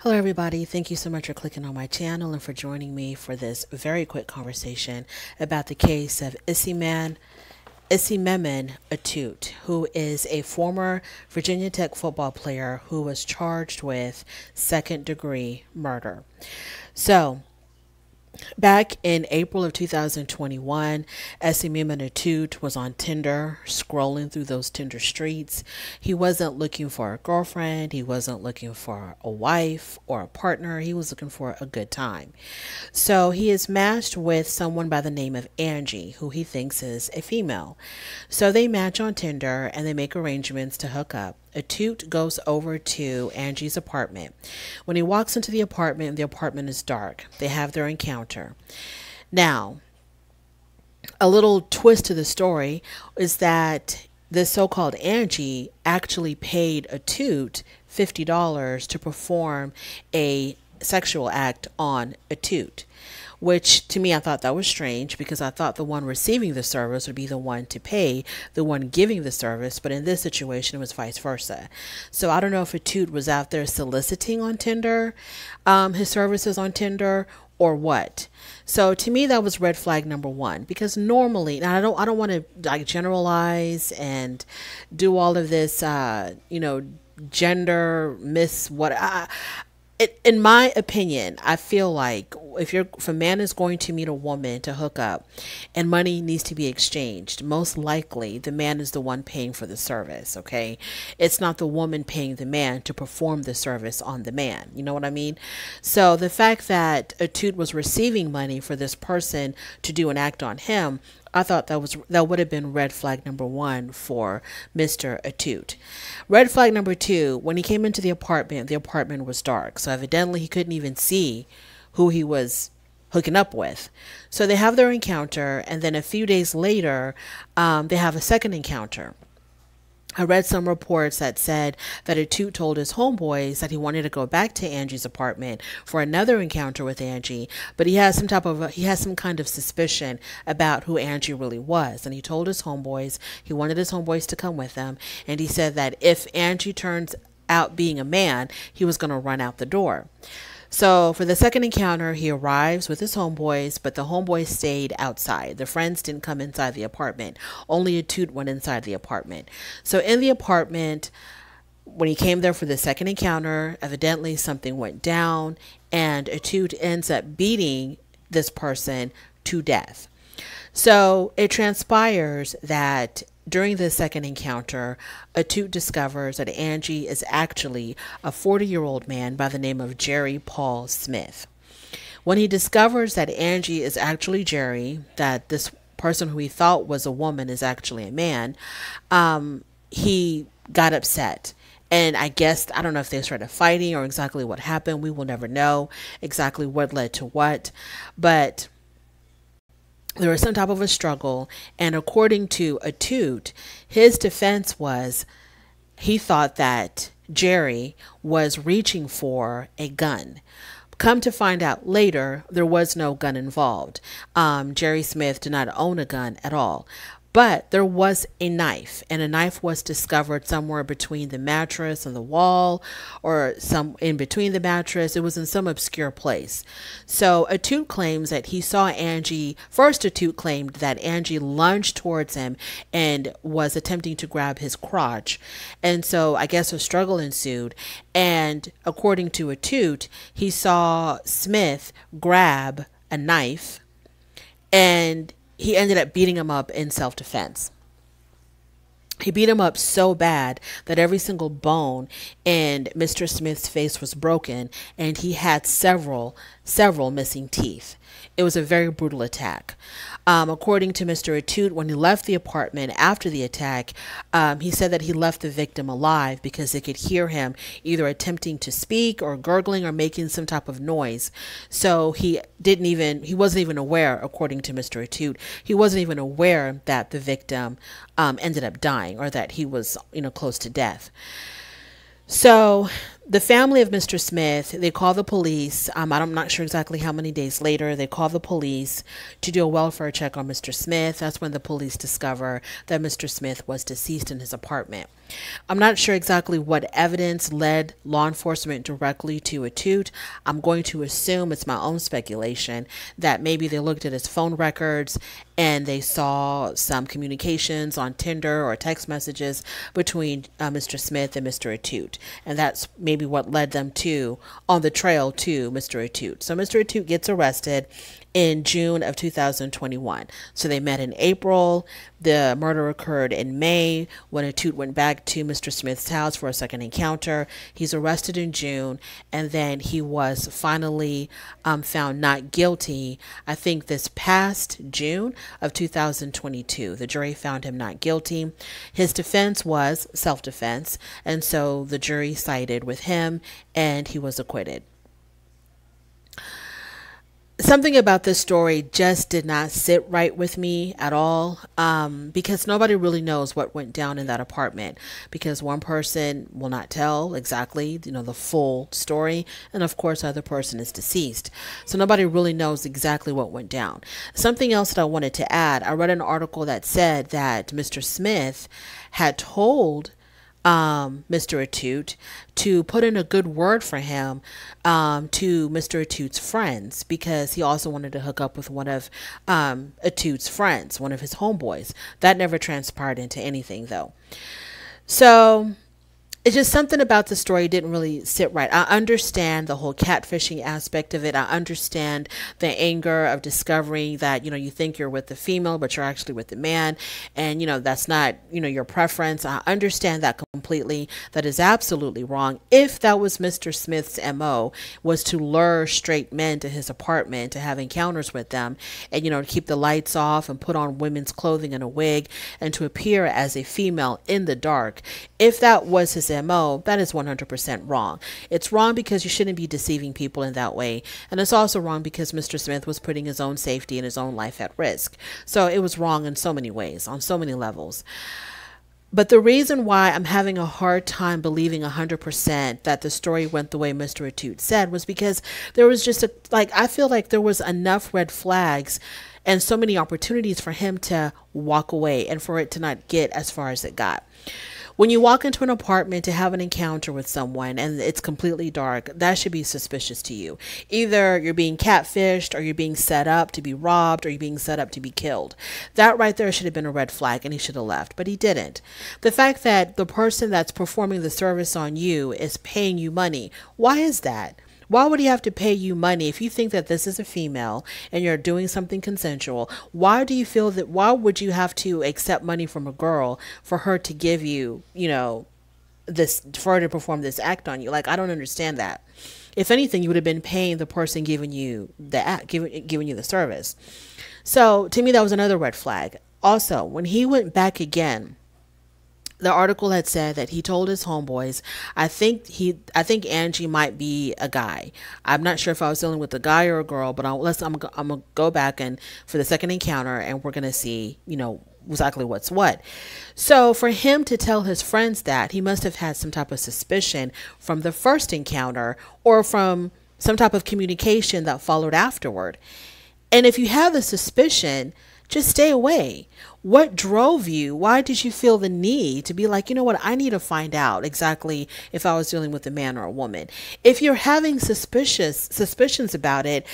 Hello everybody, thank you so much for clicking on my channel and for joining me for this very quick conversation about the case of isimemenetute, who is a former Virginia Tech football player who was charged with second-degree murder. So, back in April of 2021, isimemenetute was on Tinder, scrolling through those Tinder streets. He wasn't looking for a girlfriend. He wasn't looking for a wife or a partner. He was looking for a good time. So he is matched with someone by the name of Angie, who he thinks is a female. So they match on Tinder and they make arrangements to hook up. Atute goes over to Angie's apartment. When he walks into the apartment is dark. They have their encounter. Now, a little twist to the story is that this so-called Angie actually paid Atute $50 to perform a sexual act on Atute, which to me, I thought that was strange because I thought the one receiving the service would be the one to pay the one giving the service. But in this situation, it was vice versa. So I don't know if Atute was out there soliciting on Tinder, his services on Tinder, or what. So to me, that was red flag number one, because normally, now I don't want to like generalize and do all of this, gender in my opinion, I feel like if a man is going to meet a woman to hook up and money needs to be exchanged, most likely the man is the one paying for the service. Okay. It's not the woman paying the man to perform the service on the man. You know what I mean? So the fact that Atute was receiving money for this person to do an act on him, I thought that would have been red flag number one for Mr. Atute. Red flag number two, when he came into the apartment was dark. So evidently he couldn't even see who he was hooking up with. So they have their encounter, and then a few days later, they have a second encounter. I read some reports that said that Atute told his homeboys that he wanted to go back to Angie's apartment for another encounter with Angie, but he has some kind of suspicion about who Angie really was. And he told his homeboys, he wanted his homeboys to come with him. And he said that if Angie turns out being a man, he was going to run out the door. So for the second encounter, he arrives with his homeboys, but the homeboys stayed outside. The friends didn't come inside the apartment. Only Atute went inside the apartment. So in the apartment, when he came there for the second encounter, evidently something went down, and Atute ends up beating this person to death. So it transpires that during the second encounter, Atute discovers that Angie is actually a 40-year-old man by the name of Jerry-Paul-Smith. When he discovers that Angie is actually Jerry, that this person who he thought was a woman is actually a man, he got upset. And I don't know if they started fighting or exactly what happened. We will never know exactly what led to what, but there was some type of a struggle, and according to Atute, his defense was he thought that Jerry was reaching for a gun. Come to find out later, there was no gun involved. Jerry Smith did not own a gun at all. But there was a knife, and a knife was discovered somewhere between the mattress and the wall, or some in between the mattress. It was in some obscure place. So Atute claims that he saw Angie. First, Atute claimed that Angie lunged towards him and was attempting to grab his crotch. And so I guess a struggle ensued. And according to Atute, he saw Smith grab a knife, and he ended up beating him up in self-defense. He beat him up so bad that every single bone in Mr. Smith's face was broken, and he had several missing teeth. It was a very brutal attack. According to Mr. Atute, when he left the apartment after the attack, he said that he left the victim alive because they could hear him either attempting to speak or gurgling or making some type of noise. So he wasn't even aware, according to Mr. Atute, he wasn't even aware that the victim ended up dying, or that he was, close to death. So the family of Mr. Smith, they call the police. I'm not sure exactly how many days later. They call the police to do a welfare check on Mr. Smith. That's when the police discover that Mr. Smith was deceased in his apartment. I'm not sure exactly what evidence led law enforcement directly to Atute. I'm going to assume, it's my own speculation, that maybe they looked at his phone records and they saw some communications on Tinder or text messages between Mr. Smith and Mr. Atute. And that's maybe what led them to, on the trail to Mr. Atute. So Mr. Atute gets arrested in June of 2021. So they met in April. The murder occurred in May when Atute went back to Mr. Smith's house for a second encounter. He's arrested in June, and then he was finally found not guilty, I think this past June of 2022. The jury found him not guilty. His defense was self-defense, and so the jury sided with him, and he was acquitted. Something about this story just did not sit right with me at all, because nobody really knows what went down in that apartment, because one person will not tell exactly, the full story, and of course the other person is deceased, so nobody really knows exactly what went down. Something else that I wanted to add, I read an article that said that Mr. Smith had told Mr. Atute to put in a good word for him to Mr. Atute's friends, because he also wanted to hook up with one of Atute's friends, one of his homeboys. That never transpired into anything, though. So it's just something about the story didn't really sit right. I understand the whole catfishing aspect of it. I understand the anger of discovering that, you think you're with the female, but you're actually with the man. And, that's not, your preference. I understand that completely. That is absolutely wrong. If that was Mr. Smith's MO, was to lure straight men to his apartment, to have encounters with them, and, to keep the lights off and put on women's clothing and a wig, and to appear as a female in the dark. If that was his MO, that is 100% wrong. It's wrong because you shouldn't be deceiving people in that way. And it's also wrong because Mr. Smith was putting his own safety and his own life at risk. So it was wrong in so many ways, on so many levels. But the reason why I'm having a hard time believing 100% that the story went the way Mr. Atute said was because there was just I feel like there was enough red flags and so many opportunities for him to walk away and for it to not get as far as it got. When you walk into an apartment to have an encounter with someone and it's completely dark, that should be suspicious to you. Either you're being catfished, or you're being set up to be robbed, or you're being set up to be killed. That right there should have been a red flag, and he should have left, but he didn't. The fact that the person that's performing the service on you is paying you money, why is that? Why would he have to pay you money if you think that this is a female and you're doing something consensual? Why do you feel that, why would you have to accept money from a girl for her to give you, this, for her to perform this act on you? Like, I don't understand that. If anything, you would have been paying the person giving you the act, giving you the service. So to me, that was another red flag. Also, when he went back again, the article had said that he told his homeboys, I think Angie might be a guy. I'm not sure if I was dealing with a guy or a girl, but I'm gonna go back and for the second encounter, and we're gonna see, exactly what's what. So for him to tell his friends that, he must have had some type of suspicion from the first encounter, or from some type of communication that followed afterward. And if you have a suspicion, just stay away. What drove you? Why did you feel the need to be like, you know what, I need to find out exactly if I was dealing with a man or a woman? If you're having suspicions about it,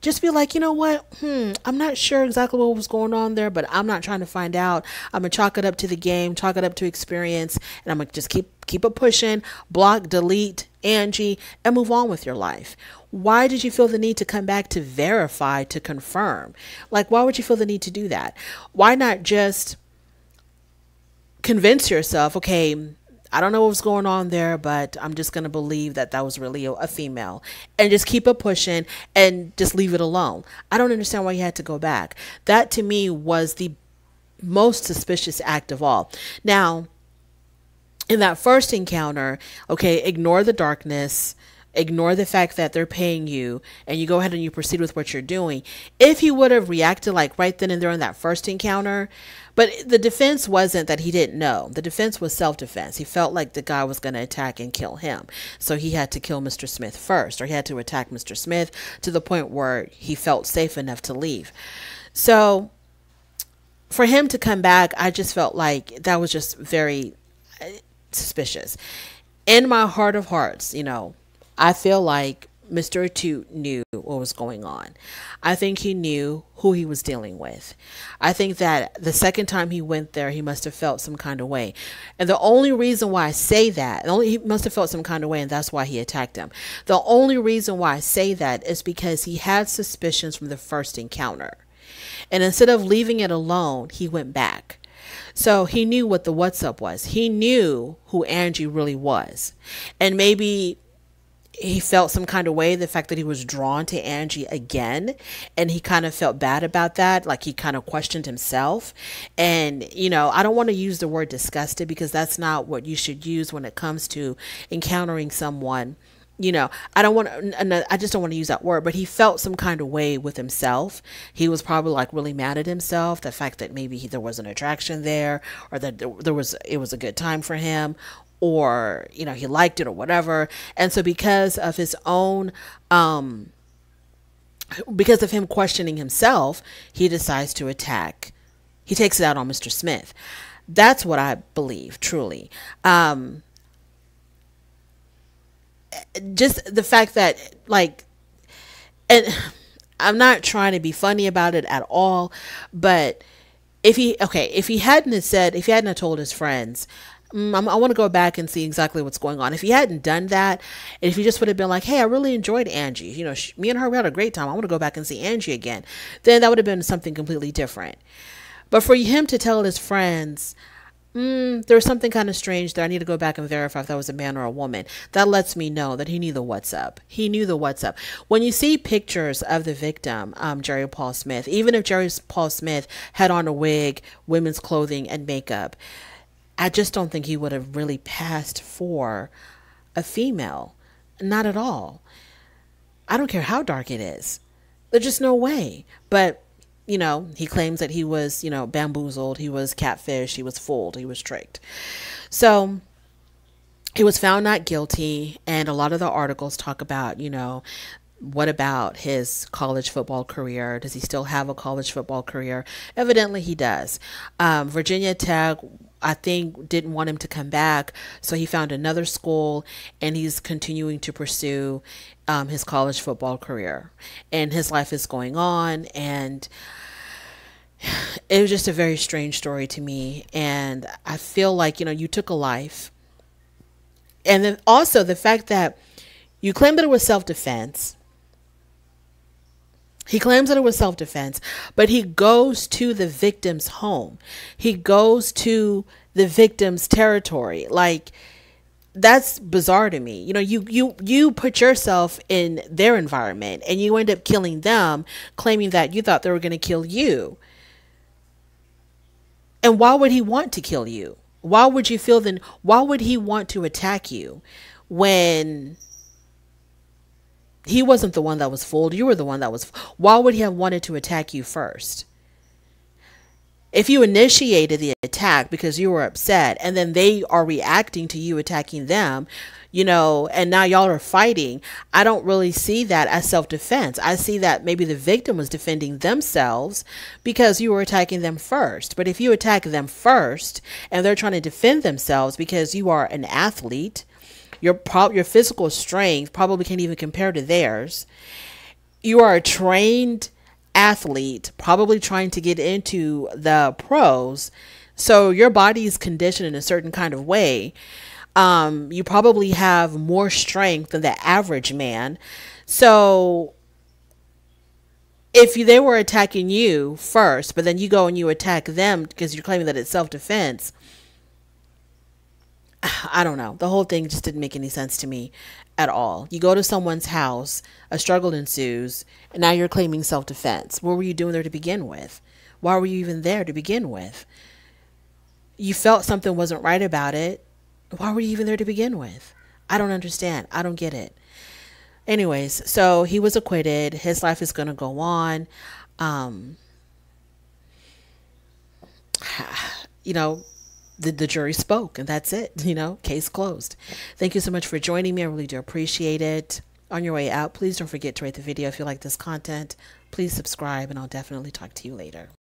just be like, you know what, I'm not sure exactly what was going on there, but I'm not trying to find out. I'm going to chalk it up to the game, chalk it up to experience, and I'm going to just keep it pushing, block, delete Angie, and move on with your life. Why did you feel the need to come back to verify, to confirm? Like, why would you feel the need to do that? Why not just convince yourself, okay, I don't know what was going on there, but I'm just going to believe that that was really a female, and just keep it pushing and just leave it alone. I don't understand why you had to go back. That to me was the most suspicious act of all. Now, in that first encounter, okay, ignore the darkness, ignore the fact that they're paying you, and you go ahead and you proceed with what you're doing. If he would have reacted like right then and there in that first encounter, but the defense wasn't that he didn't know. The defense was self-defense. He felt like the guy was going to attack and kill him. So he had to kill Mr. Smith first, or he had to attack Mr. Smith to the point where he felt safe enough to leave. So for him to come back, I just felt like that was just very, suspicious. In my heart of hearts, I feel like Mr. Atute knew what was going on. I think he knew who he was dealing with. I think that the second time he went there, he must have felt some kind of way. And the only reason why I say that, he must have felt some kind of way, and that's why he attacked him. The only reason why I say that is because he had suspicions from the first encounter. And instead of leaving it alone, he went back. So he knew what the what's up was. He knew who Angie really was. And maybe he felt some kind of way, the fact that he was drawn to Angie again, and he kind of felt bad about that. Like he kind of questioned himself. And, I don't want to use the word disgusted, because that's not what you should use when it comes to encountering someone. I just don't want to use that word, but he felt some kind of way with himself. He was probably like really mad at himself. The fact that maybe there was an attraction there, or that it was a good time for him, or, he liked it or whatever. And so because of his own, because of him questioning himself, he decides to attack. He takes it out on Mr. Smith. That's what I believe, truly. Just the fact that, and I'm not trying to be funny about it at all, but if he hadn't told his friends, I want to go back and see exactly what's going on. If he hadn't done that, and if he just would have been like, hey, I really enjoyed Angie, me and her, we had a great time, I want to go back and see Angie again, then that would have been something completely different. But for him to tell his friends, there was something kind of strange there, I need to go back and verify if that was a man or a woman, that lets me know that he knew the what's up. He knew the what's up. When you see pictures of the victim, Jerry Paul Smith, even if Jerry Paul Smith had on a wig, women's clothing, and makeup, I just don't think he would have really passed for a female. Not at all. I don't care how dark it is. There's just no way. But, he claims that he was, bamboozled. He was catfished. He was fooled. He was tricked. So he was found not guilty. And a lot of the articles talk about, what about his college football career? Does he still have a college football career? Evidently he does. Virginia Tech, I think, didn't want him to come back, so he found another school, and he's continuing to pursue his college football career. And his life is going on, and it was just a very strange story to me. And I feel like, you took a life. And then also the fact that you claim that it was self-defense. He claims that it was self-defense, but he goes to the victim's home. He goes to the victim's territory. That's bizarre to me. You put yourself in their environment, and you end up killing them, claiming that you thought they were going to kill you. And why would he want to kill you? Why would he want to attack you when he wasn't the one that was fooled? You were the one that was. Why would he have wanted to attack you first? If you initiated the attack because you were upset, and then they are reacting to you attacking them, and now y'all are fighting, I don't really see that as self-defense. I see that maybe the victim was defending themselves because you were attacking them first. But if you attack them first and they're trying to defend themselves because you are an athlete, your physical strength probably can't even compare to theirs. You are a trained athlete, probably trying to get into the pros. So your body is conditioned in a certain kind of way. You probably have more strength than the average man. So if they were attacking you first, but then you go and you attack them because you're claiming that it's self-defense, I don't know. The whole thing just didn't make any sense to me at all. You go to someone's house, a struggle ensues, and now you're claiming self-defense. What were you doing there to begin with? Why were you even there to begin with? You felt something wasn't right about it. Why were you even there to begin with? I don't understand. I don't get it. Anyways, so he was acquitted. His life is going to go on. The jury spoke, and that's it. Case closed. Thank you so much for joining me. I really do appreciate it. On your way out, please don't forget to rate the video if you like this content. Please subscribe, and I'll definitely talk to you later.